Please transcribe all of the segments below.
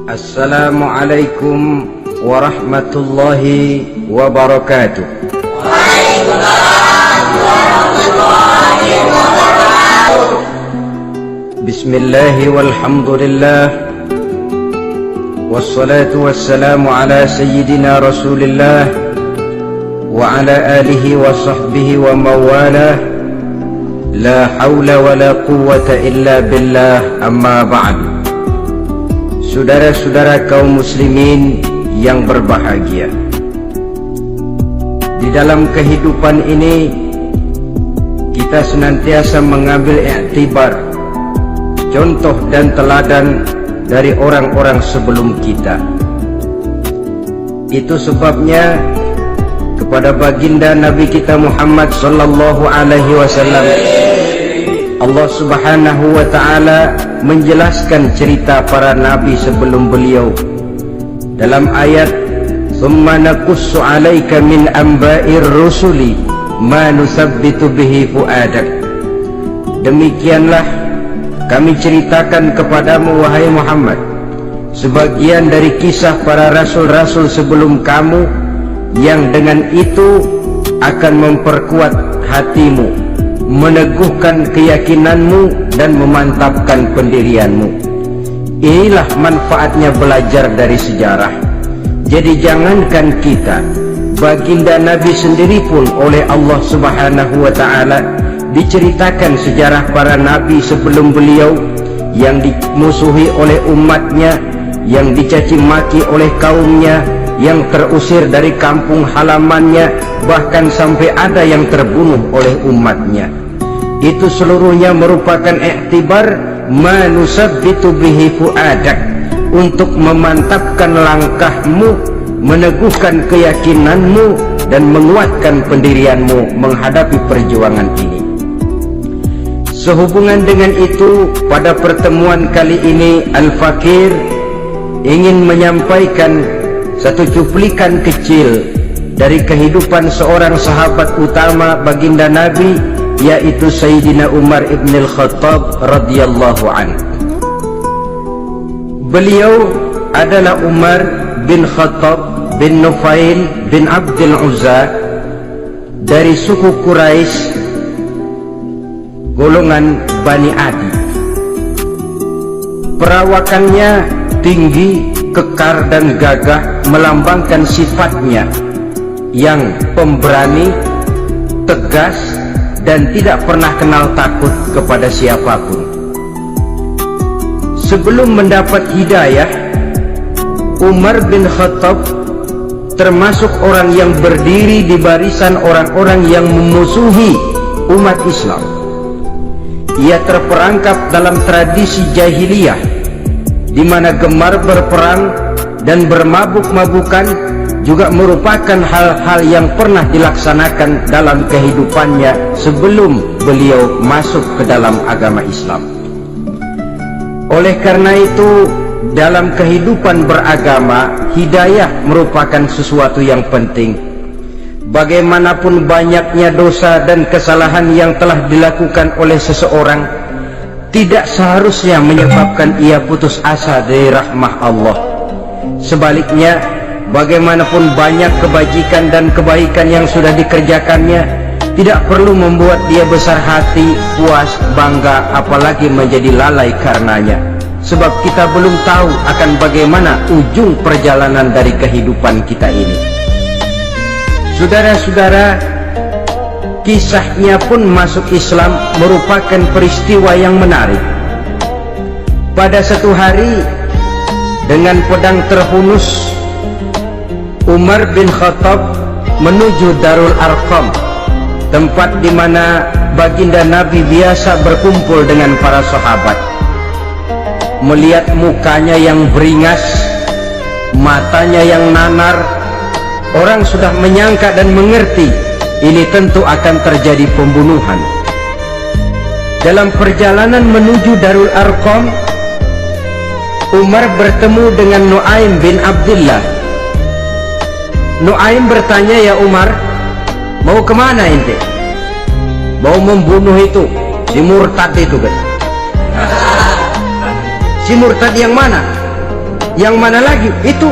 Assalamualaikum warahmatullahi wabarakatuh. Waalaikumsalam warahmatullahi wabarakatuh. Bismillahi walhamdulillah, wassalatu wassalamu ala sayyidina rasulillah wa ala alihi wa sahbihi wa mawalah. La hawla wa la quwwata illa billah, amma ba'd. Saudara-saudara kaum muslimin yang berbahagia, di dalam kehidupan ini kita senantiasa mengambil iktibar, contoh dan teladan dari orang-orang sebelum kita. Itu sebabnya kepada baginda Nabi kita Muhammad sallallahu alaihi wasallam, Allah subhanahu wa ta'ala menjelaskan cerita para nabi sebelum beliau dalam ayat "Tsumma naqussu 'alaika min amba'ir rusuli ma nusabbitu bihi fu'adak." Demikianlah kami ceritakan kepadamu wahai Muhammad sebagian dari kisah para rasul-rasul sebelum kamu, yang dengan itu akan memperkuat hatimu, meneguhkan keyakinanmu dan memantapkan pendirianmu. Inilah manfaatnya belajar dari sejarah. Jadi jangankan kita, baginda Nabi sendiri pun oleh Allah subhanahu wa ta'ala diceritakan sejarah para nabi sebelum beliau, yang dimusuhi oleh umatnya, yang dicaci maki oleh kaumnya, yang terusir dari kampung halamannya, bahkan sampai ada yang terbunuh oleh umatnya. Itu seluruhnya merupakan iktibar manusabbitu bihi fu'adak, untuk memantapkan langkahmu, meneguhkan keyakinanmu dan menguatkan pendirianmu menghadapi perjuangan ini. Sehubungan dengan itu, pada pertemuan kali ini Al-Fakir ingin menyampaikan satu cuplikan kecil dari kehidupan seorang sahabat utama baginda Nabi, yaitu Sayyidina Umar ibn al-Khattab radhiyallahu anhu. Beliau adalah Umar bin Khattab bin Nufail bin Abdul Uzza dari suku Quraisy, golongan Bani Adi. Perawakannya tinggi, kekar dan gagah, melambangkan sifatnya yang pemberani, tegas, dan tidak pernah kenal takut kepada siapapun. Sebelum mendapat hidayah, Umar bin Khattab termasuk orang yang berdiri di barisan orang-orang yang memusuhi umat Islam. Ia terperangkap dalam tradisi jahiliyah, di mana gemar berperang dan bermabuk-mabukan juga merupakan hal-hal yang pernah dilaksanakan dalam kehidupannya sebelum beliau masuk ke dalam agama Islam. Oleh karena itu, dalam kehidupan beragama, hidayah merupakan sesuatu yang penting. Bagaimanapun banyaknya dosa dan kesalahan yang telah dilakukan oleh seseorang, tidak seharusnya menyebabkan ia putus asa dari rahmah Allah. Sebaliknya, bagaimanapun banyak kebajikan dan kebaikan yang sudah dikerjakannya, tidak perlu membuat dia besar hati, puas, bangga, apalagi menjadi lalai karenanya. Sebab kita belum tahu akan bagaimana ujung perjalanan dari kehidupan kita ini. Saudara-saudara, kisahnya pun masuk Islam merupakan peristiwa yang menarik. Pada satu hari, dengan pedang terhunus, Umar bin Khattab menuju Darul Arqam, tempat di mana baginda Nabi biasa berkumpul dengan para sahabat. Melihat mukanya yang beringas, matanya yang nanar, orang sudah menyangka dan mengerti ini tentu akan terjadi pembunuhan. Dalam perjalanan menuju Darul Arqam, Umar bertemu dengan Nuaim bin Abdullah. Nuaim bertanya, "Ya Umar, mau kemana ente?" "Mau membunuh itu, si murtad itu kan." "Si murtad yang mana?" Yang mana lagi? Itu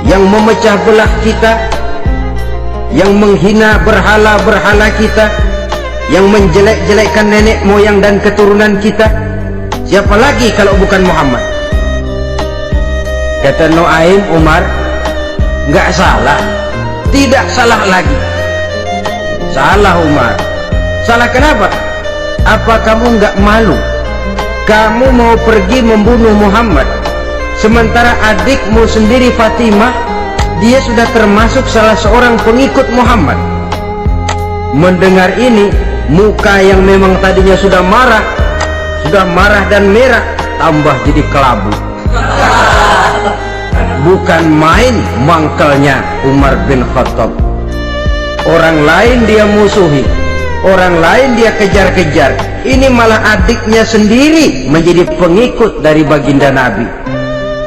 yang memecah belah kita, yang menghina berhala-berhala kita, yang menjelek-jelekkan nenek moyang dan keturunan kita. Siapa lagi kalau bukan Muhammad? Kata Nuaim Umar, nggak salah, tidak salah lagi. Salah Umar. Salah kenapa? Apa kamu nggak malu? Kamu mau pergi membunuh Muhammad, sementara adikmu sendiri Fatimah, dia sudah termasuk salah seorang pengikut Muhammad. Mendengar ini, muka yang memang tadinya sudah marah dan merah, tambah jadi kelabu. Bukan main mangkelnya Umar bin Khattab. Orang lain dia musuhi, orang lain dia kejar-kejar, ini malah adiknya sendiri menjadi pengikut dari baginda Nabi.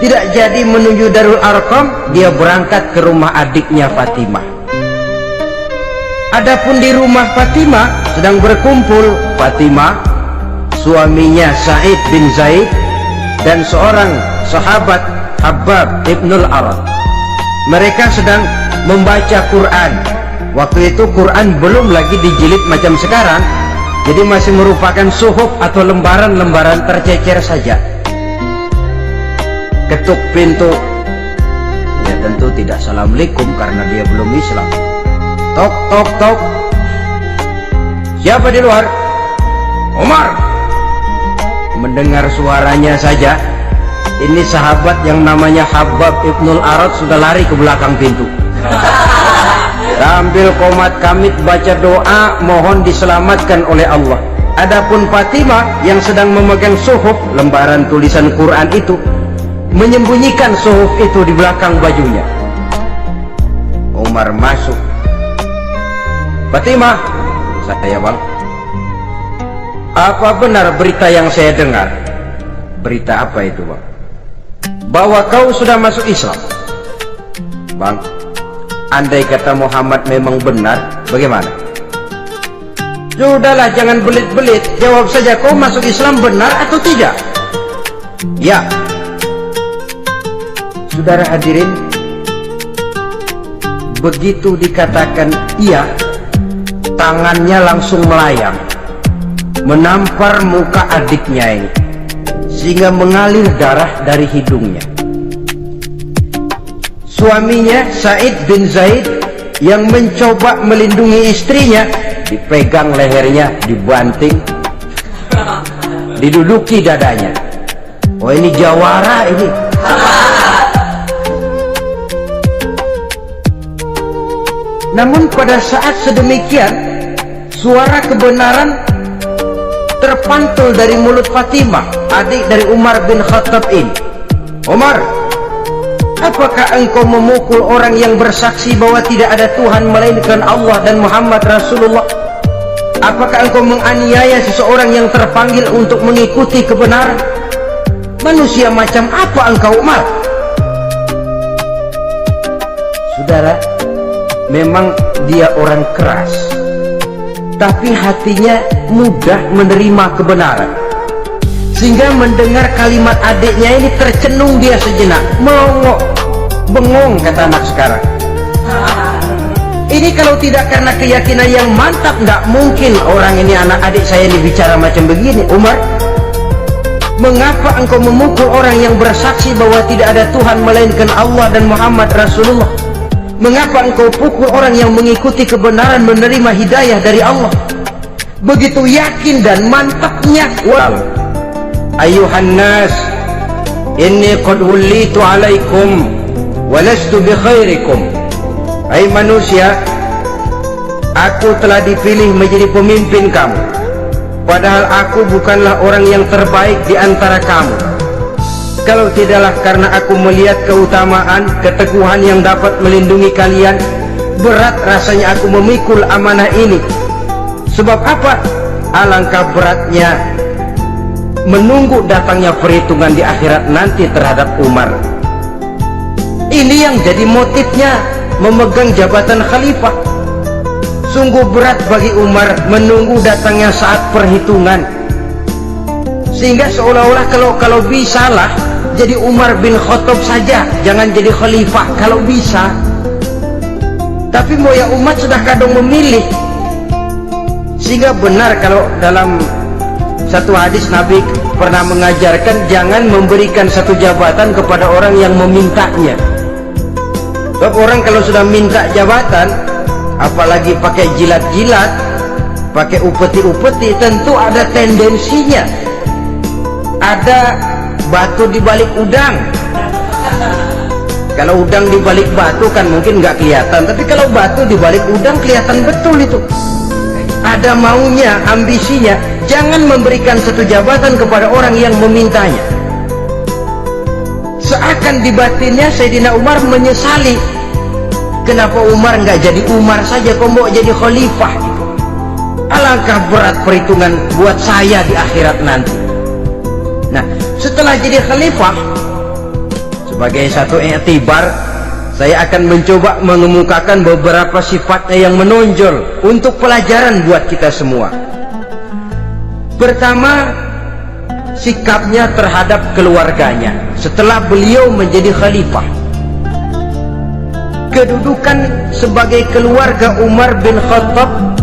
Tidak jadi menuju Darul Arqam, dia berangkat ke rumah adiknya Fatimah. Adapun di rumah Fatimah sedang berkumpul Fatimah, suaminya Sa'id bin Zaid, dan seorang sahabat Habbab ibnul Arad. Mereka sedang membaca Quran. Waktu itu Quran belum lagi dijilid macam sekarang, jadi masih merupakan suhuf atau lembaran-lembaran tercecer saja. Ketuk pintu, ya tentu tidak assalamualaikum karena dia belum Islam. Tok tok tok, siapa di luar? Umar. Mendengar suaranya saja, ini sahabat yang namanya Habbab ibnul Arad sudah lari ke belakang pintu. Sambil komat kamit baca doa mohon diselamatkan oleh Allah. Adapun Fatimah yang sedang memegang suhuf, lembaran tulisan Quran itu, menyembunyikan suhuf itu di belakang bajunya. Umar masuk. Fatimah, saya bang, apa benar berita yang saya dengar? Berita apa itu bang? Bahwa kau sudah masuk Islam. Bang, andai kata Muhammad memang benar, bagaimana? Sudahlah, jangan belit-belit, jawab saja, kau masuk Islam benar atau tidak? Ya. Saudara hadirin, begitu dikatakan iya, tangannya langsung melayang, menampar muka adiknya ini, sehingga mengalir darah dari hidungnya. Suaminya Sa'id bin Zaid yang mencoba melindungi istrinya, dipegang lehernya, dibanting, diduduki dadanya. Oh, ini jawara ini. Namun pada saat sedemikian, suara kebenaran terpantul dari mulut Fatimah, adik dari Umar bin Khattab ini. Umar, apakah engkau memukul orang yang bersaksi bahwa tidak ada Tuhan melainkan Allah dan Muhammad Rasulullah? Apakah engkau menganiaya seseorang yang terpanggil untuk mengikuti kebenaran? Manusia macam apa engkau, Umar? Saudara, memang dia orang keras, tapi hatinya mudah menerima kebenaran, sehingga mendengar kalimat adiknya ini tercenung dia sejenak, melongo, bengong kata anak sekarang. Ini kalau tidak karena keyakinan yang mantap, nggak mungkin orang ini, anak adik saya ini bicara macam begini. Umar, mengapa engkau memukul orang yang bersaksi bahwa tidak ada Tuhan melainkan Allah dan Muhammad Rasulullah? Mengapa engkau pukul orang yang mengikuti kebenaran, menerima hidayah dari Allah? Begitu yakin dan mantapnya. Wal ayuhan nas, inni qad wullitu alaikum walastu bi khairikum. Hai manusia, aku telah dipilih menjadi pemimpin kamu, padahal aku bukanlah orang yang terbaik di antara kamu. Kalau tidaklah karena aku melihat keutamaan, keteguhan yang dapat melindungi kalian, berat rasanya aku memikul amanah ini. Sebab apa? Alangkah beratnya menunggu datangnya perhitungan di akhirat nanti terhadap Umar. Ini yang jadi motifnya memegang jabatan khalifah. Sungguh berat bagi Umar menunggu datangnya saat perhitungan, sehingga seolah-olah kalau bisalah jadi Umar bin Khattab saja, jangan jadi khalifah kalau bisa. Tapi moya umat sudah kadang memilih, sehingga benar kalau dalam satu hadis Nabi pernah mengajarkan jangan memberikan satu jabatan kepada orang yang memintanya. Sebab orang kalau sudah minta jabatan, apalagi pakai jilat-jilat, pakai upeti-upeti, tentu ada tendensinya ada batu di balik udang. Kalau udang di balik batu kan mungkin nggak kelihatan, tapi kalau batu di balik udang kelihatan betul itu. Ada maunya, ambisinya. Jangan memberikan satu jabatan kepada orang yang memintanya. Seakan di batinnya Sayyidina Umar menyesali, kenapa Umar nggak jadi Umar saja, kok mau jadi khalifah gitu. Alangkah berat perhitungan buat saya di akhirat nanti. Nah, setelah jadi khalifah, sebagai satu i'tibar, saya akan mencoba mengemukakan beberapa sifatnya yang menonjol untuk pelajaran buat kita semua. Pertama, sikapnya terhadap keluarganya setelah beliau menjadi khalifah. Kedudukan sebagai keluarga Umar bin Khattab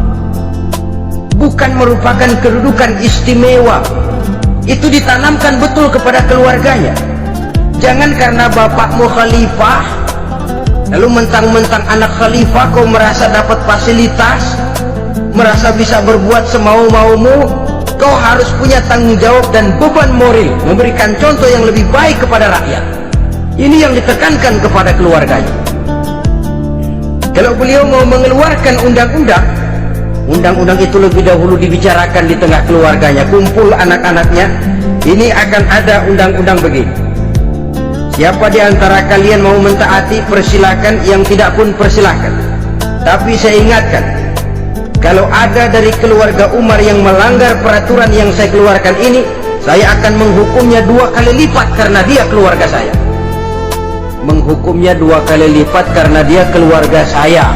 bukan merupakan kedudukan istimewa. Itu ditanamkan betul kepada keluarganya. Jangan karena bapakmu khalifah lalu mentang-mentang anak khalifah kau merasa dapat fasilitas, merasa bisa berbuat semau-maumu. Kau harus punya tanggung jawab dan beban moral memberikan contoh yang lebih baik kepada rakyat. Ini yang ditekankan kepada keluarganya. Kalau beliau mau mengeluarkan undang-undang, undang-undang itu lebih dahulu dibicarakan di tengah keluarganya, kumpul anak-anaknya. Ini akan ada undang-undang begini. Siapa di antara kalian mau mentaati, persilakan, yang tidak pun persilakan. Tapi saya ingatkan, kalau ada dari keluarga Umar yang melanggar peraturan yang saya keluarkan ini, saya akan menghukumnya 2 kali lipat karena dia keluarga saya. Menghukumnya 2 kali lipat karena dia keluarga saya.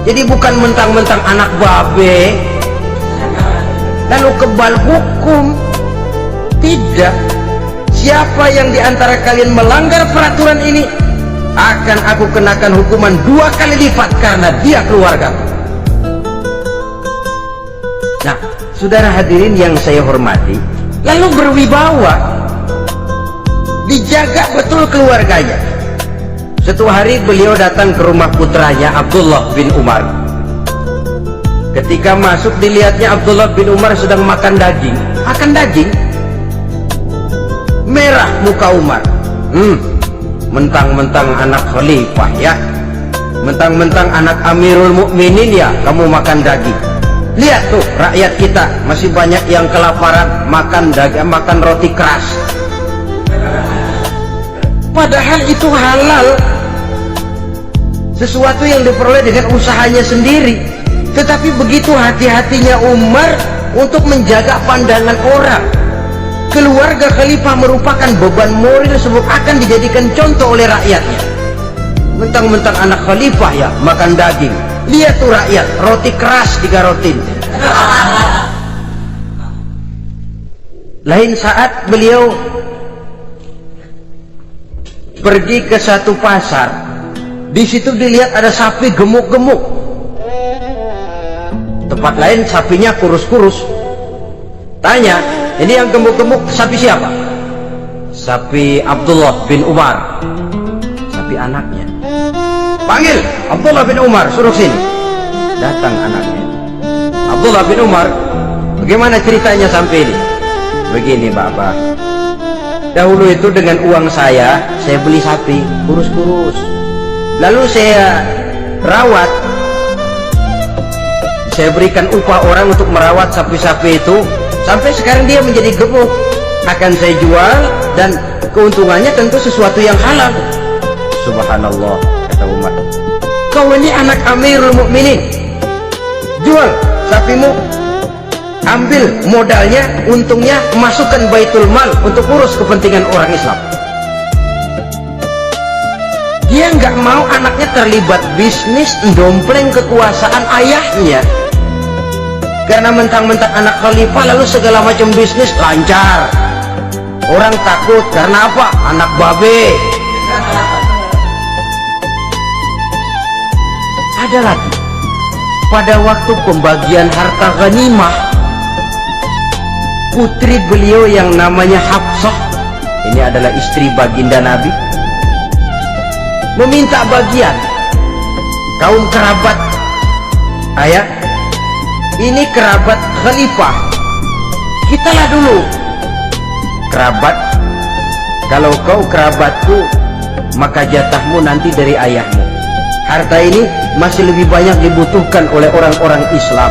Jadi bukan mentang-mentang anak babe lalu kebal hukum. Tidak. Siapa yang diantara kalian melanggar peraturan ini, akan aku kenakan hukuman 2 kali lipat karena dia keluarga. Nah, saudara hadirin yang saya hormati, lalu berwibawa, dijaga betul keluarganya. Suatu hari beliau datang ke rumah putranya Abdullah bin Umar. Ketika masuk, dilihatnya Abdullah bin Umar sedang makan daging. Makan daging, merah muka Umar. Mentang-mentang anak khalifah ya, mentang-mentang anak Amirul Mukminin ya, kamu makan daging. Lihat tuh, rakyat kita masih banyak yang kelaparan, makan daging, makan roti keras. Padahal itu halal, sesuatu yang diperoleh dengan usahanya sendiri. Tetapi begitu hati-hatinya Umar untuk menjaga pandangan orang. Keluarga khalifah merupakan beban moral sebab akan dijadikan contoh oleh rakyatnya. Mentang-mentang anak khalifah ya, makan daging. Lihat tuh rakyat, roti keras digarotin. Lain saat beliau pergi ke satu pasar. Di situ dilihat ada sapi gemuk-gemuk. Tempat lain sapinya kurus-kurus. Tanya, ini yang gemuk-gemuk sapi siapa? Sapi Abdullah bin Umar. Sapi anaknya. Panggil Abdullah bin Umar, suruh sini. Datang anaknya. Abdullah bin Umar, bagaimana ceritanya sampai ini? Begini Bapak, dahulu itu dengan uang saya beli sapi kurus-kurus, lalu saya rawat, saya berikan upah orang untuk merawat sapi-sapi itu sampai sekarang dia menjadi gemuk. Akan saya jual dan keuntungannya tentu sesuatu yang halal. Subhanallah, kata Umar, kau ini anak Amirul Mukminin, jual sapimu, ambil modalnya, untungnya masukkan baitul mal untuk urus kepentingan orang Islam. Dia nggak mau anaknya terlibat bisnis dompleng kekuasaan ayahnya. Karena mentang-mentang anak khalifah lalu segala macam bisnis lancar. Orang takut karena apa? Anak babe. Ada lagi, pada waktu pembagian harta ghanimah, putri beliau yang namanya Hafsah, ini adalah istri baginda Nabi, meminta bagian. Kaum kerabat ayah, ini kerabat khalifah, kitalah dulu kerabat. Kalau kau kerabatku, maka jatahmu nanti dari ayahmu. Harta ini masih lebih banyak dibutuhkan oleh orang-orang Islam.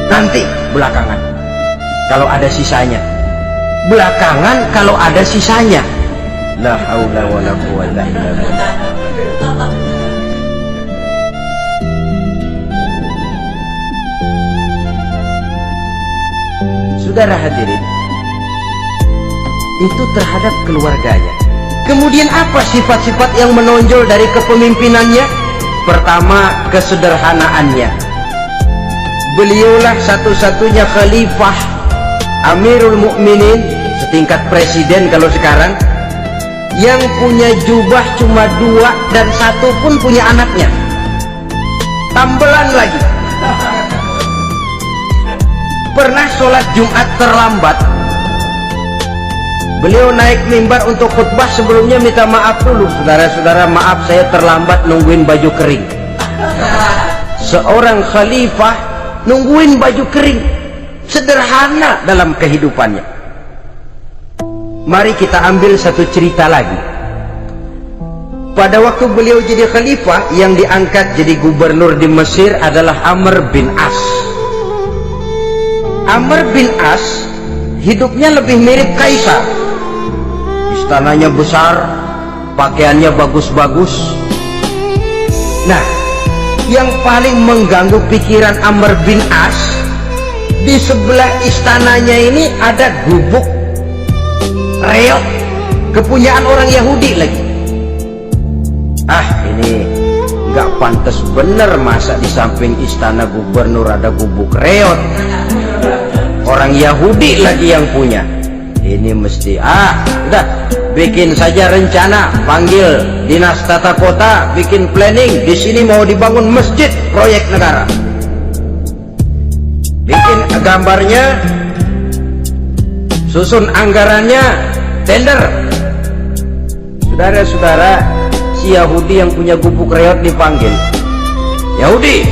Nanti belakangan kalau ada sisanya. Belakangan kalau ada sisanya. La haula wala quwwata illa billah. Saudara hadirin, itu terhadap keluarganya. Kemudian apa sifat-sifat yang menonjol dari kepemimpinannya? Pertama, kesederhanaannya. Beliaulah satu-satunya khalifah, Amirul Mukminin, setingkat presiden kalau sekarang, yang punya jubah cuma 2 dan 1 pun punya anaknya. Tambelan lagi. Pernah sholat Jumat terlambat, beliau naik mimbar untuk khutbah, sebelumnya minta maaf dulu. Saudara-saudara, maaf saya terlambat nungguin baju kering. Seorang khalifah nungguin baju kering, sederhana dalam kehidupannya. Mari kita ambil satu cerita lagi. Pada waktu beliau jadi khalifah, yang diangkat jadi gubernur di Mesir adalah Amr bin As. Amr bin As hidupnya lebih mirip kaisar. Istananya besar, pakaiannya bagus-bagus. Nah, yang paling mengganggu pikiran Amr bin As, di sebelah istananya ini ada gubuk reok, kepunyaan orang Yahudi lagi. Ini nggak pantas bener, masa di samping istana gubernur ada gubuk reot, orang Yahudi lagi yang punya. Ini mesti udah bikin saja rencana, panggil dinas tata kota, bikin planning. Di sini mau dibangun masjid, proyek negara. Bikin gambarnya, susun anggarannya, tender. Saudara-saudara, si Yahudi yang punya gubuk reot dipanggil. Yahudi,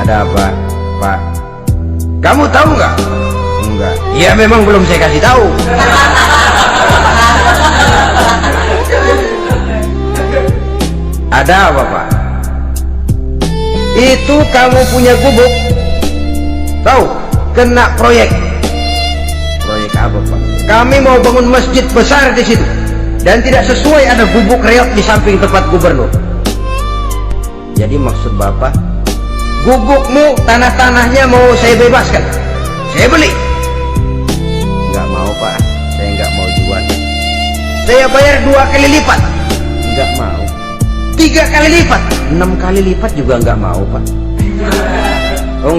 ada apa, Pak? Kamu tahu nggak? Enggak. Ya memang belum saya kasih tahu. Ada apa, Pak? Itu kamu punya gubuk, tahu? Kena proyek. Proyek apa, Pak? Kami mau bangun masjid besar di situ, dan tidak sesuai ada gubuk reot di samping tempat gubernur. Jadi maksud Bapak, gubukmu, tanah-tanahnya mau saya bebaskan, saya beli. Nggak mau, Pak, saya nggak mau jual. Saya bayar 2 kali lipat. Nggak mau. 3 kali lipat, 6 kali lipat juga nggak mau, Pak.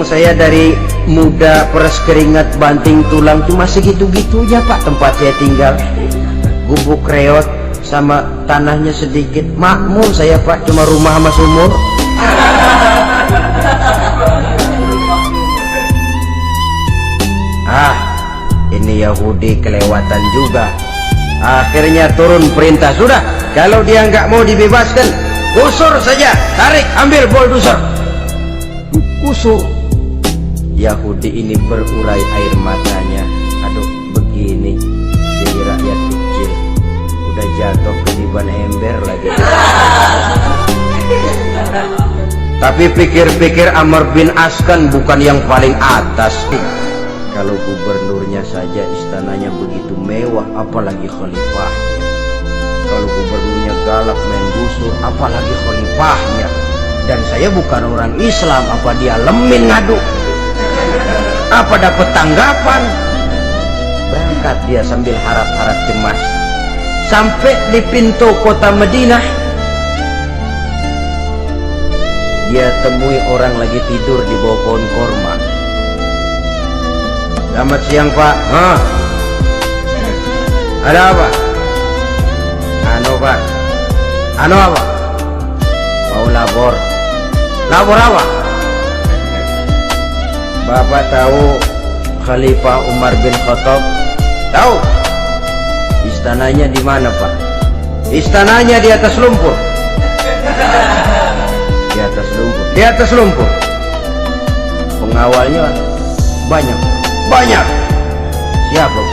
Saya dari muda peres keringat banting tulang cuma segitu-gitunya, Pak, tempat saya tinggal. Gubuk reot sama tanahnya sedikit, makmur saya, Pak, cuma rumah sama sumur. Ini Yahudi kelewatan juga. Akhirnya turun perintah, sudah, kalau dia nggak mau dibebaskan, gusur saja, tarik, ambil bulldozer, gusur. Yahudi ini berurai air matanya. Aduh, begini jadi rakyat kecil, udah jatuh ke diban ember lagi. Tapi pikir-pikir Amr bin As kan bukan yang paling atas. Kalau gubernurnya saja istananya begitu mewah, apalagi khalifahnya. Kalau gubernurnya galak main gusur, apalagi khalifahnya. Dan saya bukan orang Islam, apa dia lemin ngadu? Apa dapat tanggapan? Berangkat dia sambil harap-harap cemas. Sampai di pintu kota Madinah, dia temui orang lagi tidur di bawah pohon korma. Selamat siang, Pak. Ada apa? Anu Pak. Anu apa? Mau lapor. Lapor apa? Bapak tahu Khalifah Umar bin Khattab? Tahu? Istananya di mana Pak? Istananya di atas lumpur. Di atas lumpur. Di atas lumpur. Pengawalnya banyak. Banyak. Siapa?